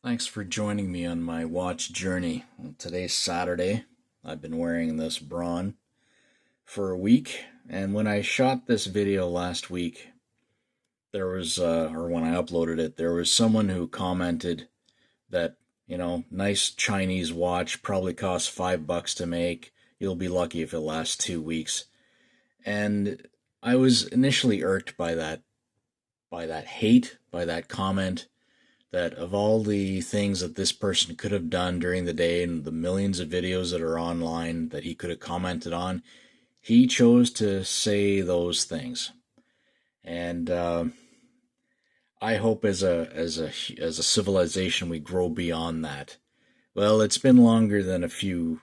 Thanks for joining me on my watch journey. Well, today's Saturday. I've been wearing this Braun for a week, and when I shot this video last week, there was, or when I uploaded it, there was someone who commented that, nice Chinese watch probably costs $5 to make. You'll be lucky if it lasts 2 weeks. And I was initially irked by that hate, by that comment that of all the things that this person could have done during the day and the millions of videos that are online that he could have commented on, he chose to say those things. And I hope as a civilization we grow beyond that. Well, it's been longer than a few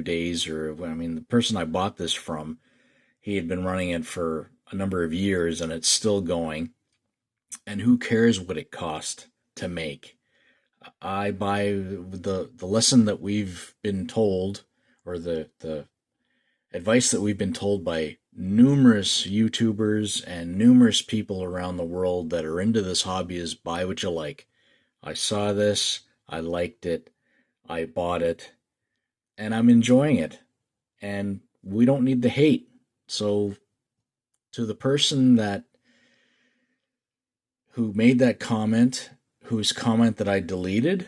days, or I mean, the person I bought this from, he had been running it for a number of years, and it's still going. And who cares what it cost to make? I buy the lesson that we've been told, or the advice that we've been told by numerous YouTubers and numerous people around the world that are into this hobby is buy what you like. I saw this, I liked it, I bought it, and I'm enjoying it. And we don't need the hate. So to the person that who made that comment, whose comment that I deleted,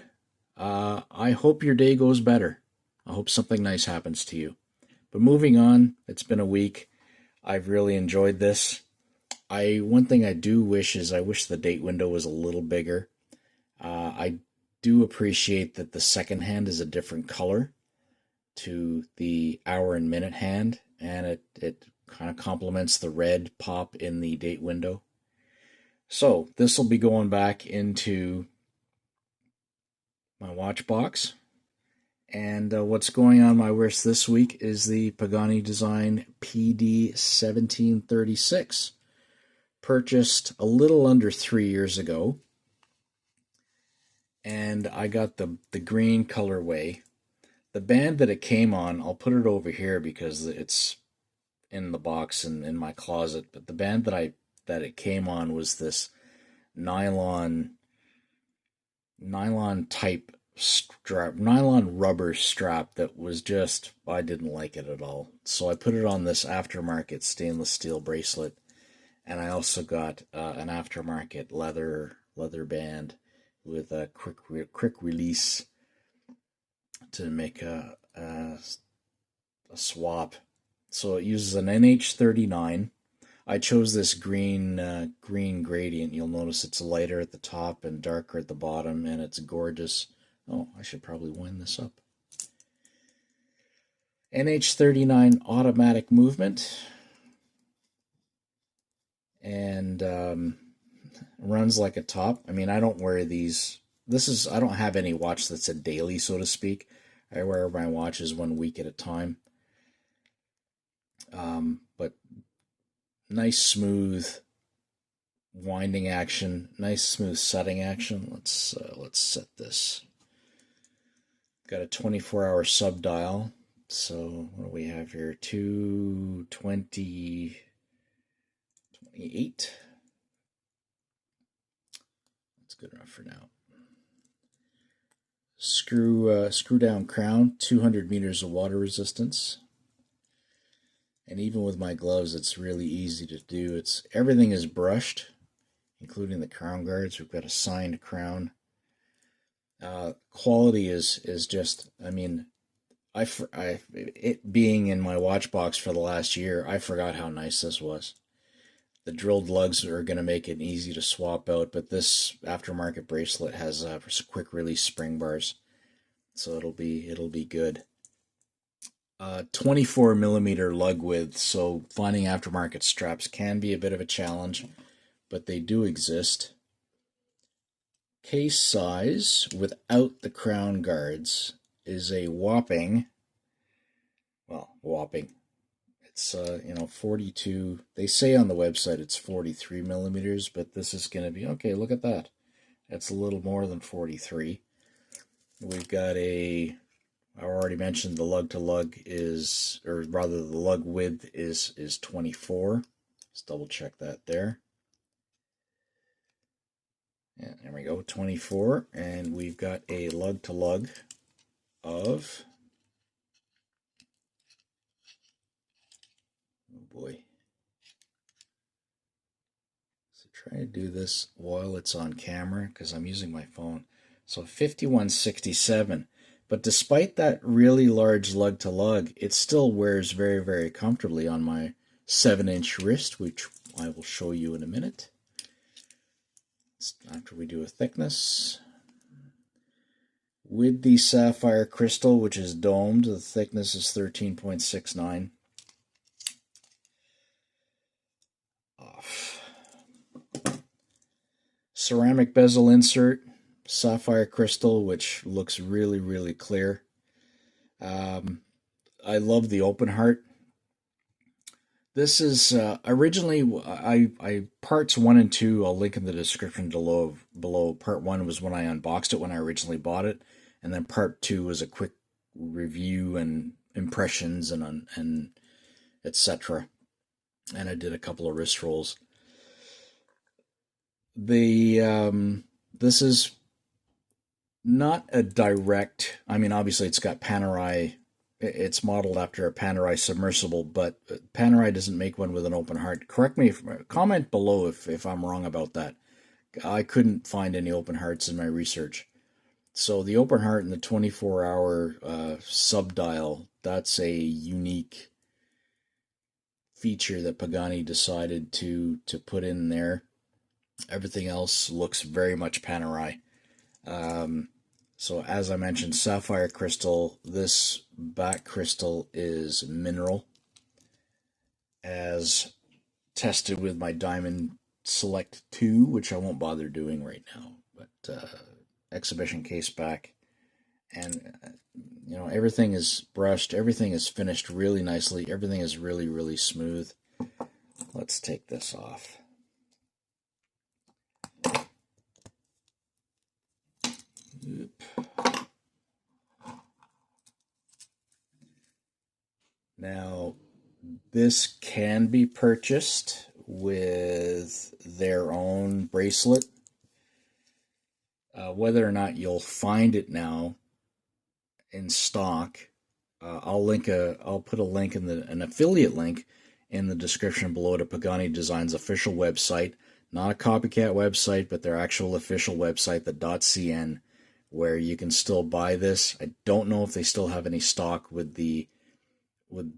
I hope your day goes better. I hope something nice happens to you. But moving on, it's been a week. I've really enjoyed this. One thing I do wish is I wish the date window was a little bigger. I do appreciate that the second hand is a different color to the hour and minute hand, and it kind of complements the red pop in the date window. So this will be going back into my watch box. And what's going on my wrist this week is the Pagani Design PD-1736, purchased a little under 3 years ago. And I got the green colorway. The band that it came on, I'll put it over here because it's in the box and in my closet. But the band that it came on was this nylon type strap, nylon rubber strap that was just, I didn't like it at all. So I put it on this aftermarket stainless steel bracelet, and I also got an aftermarket leather band with a quick release to make a swap. So it uses an NH39. I chose this green gradient. You'll notice it's lighter at the top and darker at the bottom, and it's gorgeous. Oh, I should probably wind this up. NH39 automatic movement, and runs like a top. I mean, I don't wear these. I don't have any watch that's a daily, so to speak. I wear my watches 1 week at a time. But nice smooth winding action, nice smooth setting action. Let's set this. Got a 24-hour sub dial. So what do we have here? 220, 28. That's good enough for now. Screw down crown, 200 meters of water resistance. And even with my gloves, it's really easy to do. Everything is brushed, including the crown guards. We've got a signed crown. Quality is just, I mean, it being in my watch box for the last year, I forgot how nice this was. The drilled lugs are going to make it easy to swap out, but this aftermarket bracelet has quick release spring bars, so it'll be good. 24 millimeter lug width, so finding aftermarket straps can be a bit of a challenge, but they do exist. Case size without the crown guards is a whopping. It's 42. They say on the website it's 43 millimeters, but this is going to be okay. Look at that. That's a little more than 43. We've got I already mentioned the lug to lug is, or rather the lug width is 24. Let's double check that there. And there we go, 24. And we've got a lug to lug of, oh boy. So try to do this while it's on camera because I'm using my phone. So 5167. But despite that really large lug to lug, it still wears very, very comfortably on my 7-inch wrist, which I will show you in a minute. After we do a thickness. With the sapphire crystal, which is domed, the thickness is 13.69. Off. Ceramic bezel insert, sapphire crystal, which looks really, really clear. I love the open heart. This is originally I parts 1 and 2. I'll link in the description below. Part 1 was when I unboxed it when I originally bought it, and then part 2 was a quick review and impressions and etc. And I did a couple of wrist rolls. This is not a direct. I mean, obviously it's got Panerai. It's modeled after a Panerai submersible, but Panerai doesn't make one with an open heart. Correct me, comment below if I'm wrong about that. I couldn't find any open hearts in my research. So the open heart and the 24-hour sub-dial, that's a unique feature that Pagani decided to put in there. Everything else looks very much Panerai. So as I mentioned, sapphire crystal. This back crystal is mineral, as tested with my Diamond Select 2, which I won't bother doing right now. But exhibition case back, and you know, everything is brushed, everything is finished really nicely, everything is really, really smooth. Let's take this off. Oop. Now, this can be purchased with their own bracelet. Whether or not you'll find it now in stock, I'll put a link in an affiliate link in the description below to Pagani Design's official website. Not a copycat website, but their actual official website, the .cn, where you can still buy this. I don't know if they still have any stock with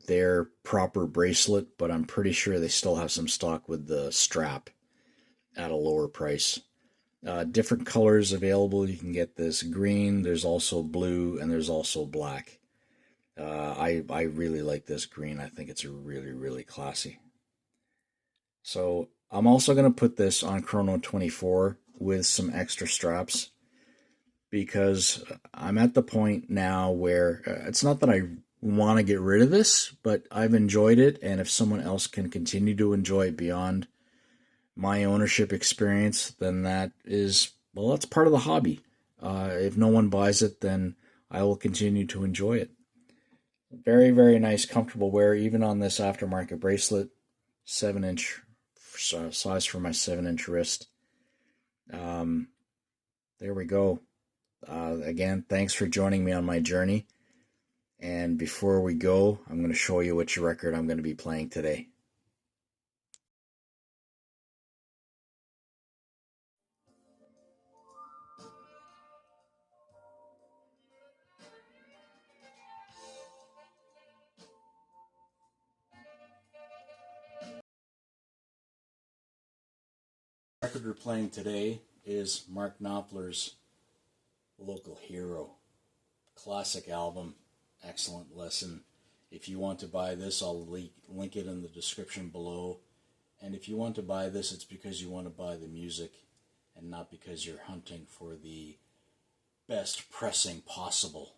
their proper bracelet, but I'm pretty sure they still have some stock with the strap at a lower price. Different colors available. You can get this green, there's also blue, and there's also black. I really like this green. I think it's really, really classy. So I'm also going to put this on Chrono 24 with some extra straps, because I'm at the point now where it's not that I want to get rid of this, but I've enjoyed it, and if someone else can continue to enjoy it beyond my ownership experience, then that is, well, that's part of the hobby. If no one buys it, then I will continue to enjoy it. Very, very nice, comfortable wear, even on this aftermarket bracelet. 7-inch size for my 7-inch wrist. There we go. Again, thanks for joining me on my journey. And before we go, I'm going to show you which record I'm going to be playing today. The record we're playing today is Mark Knopfler's Local Hero. Classic album, excellent lesson. If you want to buy this, I'll link it in the description below. And if you want to buy this, it's because you want to buy the music and not because you're hunting for the best pressing possible.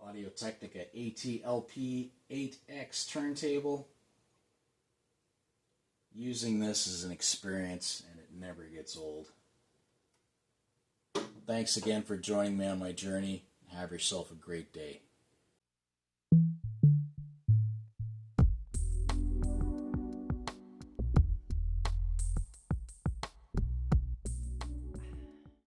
Audio-Technica AT-LP 8X turntable. Using this is an experience, and it never gets old. Thanks again for joining me on my journey. Have yourself a great day.